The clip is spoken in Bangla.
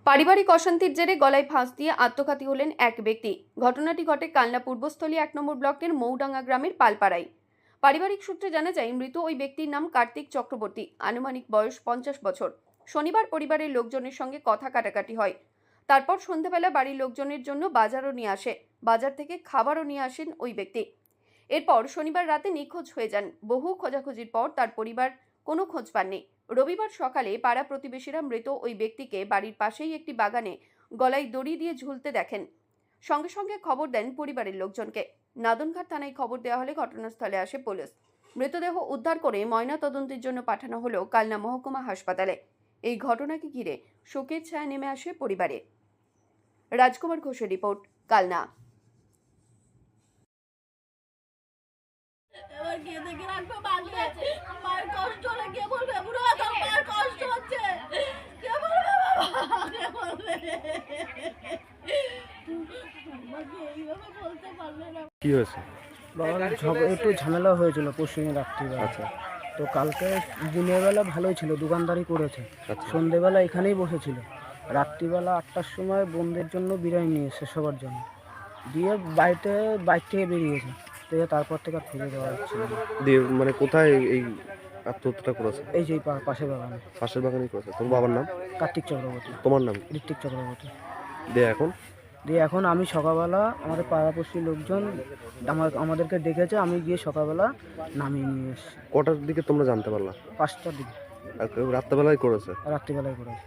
পারিবারিক অশান্তির জেরে গলায় ফাঁস দিয়ে আত্মঘাতী হলেন এক ব্যক্তি। ঘটনাটি ঘটে কালনা পূর্বস্থলী ১ নম্বর ব্লকের মৌডাঙ্গা গ্রামের পালপাড়ায়। পারিবারিক সূত্রে জানা যায়, মৃত ওই ব্যক্তির নাম কার্তিক চক্রবর্তী, আনুমানিক বয়স ৫০ বছর। শনিবার পরিবারের লোকজনের সঙ্গে কথা কাটাকাটি হয়। তারপর সন্ধ্যাবেলা বাড়ির লোকজনের জন্য বাজারও নিয়ে আসে। বাজার থেকে খাবারও নিয়ে আসেন ওই ব্যক্তি। এরপর শনিবার রাতে নিখোঁজ হয়ে যান। বহু খোঁজাখুঁজির পর তার পরিবার কোনো খোঁজ পাননি। রবিবার সকালে পাড়া প্রতিবেশীরা মৃত ওই ব্যক্তিকে বাড়ির পাশেই একটি বাগানে গলায় দড়ি দিয়ে ঝুলতে দেখেন। সঙ্গে সঙ্গে খবর দেন পরিবারের লোকজনকে। নাদনঘাট থানায় খবর দেওয়া হলে ঘটনাস্থলে আসে পুলিশ। মৃতদেহ উদ্ধার করে ময়না তদন্তের জন্য পাঠানো হলো কালনা মহকুমা হাসপাতালে। এই ঘটনাকে ঘিরে শোকের ছায়া নেমে আসে পরিবারে। রাজকুমার ঘোষের রিপোর্ট, কালনা। এবার গিয়ে দেখে রাখবে বাঁচবে, মায়ের কষ্ট হলে কে বলবে? বুড়ো তোর মায়ের কষ্ট হচ্ছে, কে বলবে? বাবা কে বলবে? আমাকে এইভাবে বলতে পারবে না। কি হয়েছে? বাবার একটু ঝামেলা হয়েছিল পরশুদিন রাত্রিবেলা। আচ্ছা তো কালকে দিনের বেলা ভালোই ছিল, দোকানদারি করেছে। আচ্ছা সন্ধেবেলা এখানেই বসেছিল। রাত্রিবেলা ৮টার সময় বোনদের জন্য বিরিয়ানি নিয়ে এসছে সবার জন্য, দিয়ে বাইক থেকে বেরিয়েছে। তো তারপর থেকে আর খুঁজে দেওয়া হচ্ছে না। দিয়ে মানে কোথায় এই আত্মহত্যাটা করেছে? এই যে পাশে বাগানে। পাশের বাগানেই করেছে। তোর বাবার নাম? কার্তিক চক্রবর্তী। তোমার নাম? ঋত্বিক চক্রবর্তী। দিয়ে এখন আমি সকালবেলা আমাদের পাড়াপড়শির লোকজন আমাদেরকে ডেকেছে, আমি গিয়ে সকালবেলা নামিয়ে নিয়ে এসেছি। কটার দিকে তোমরা জানতে পারলা? ৫টার দিকে রাত্রেবেলায় করেছে? রাত্রিবেলায় করেছে।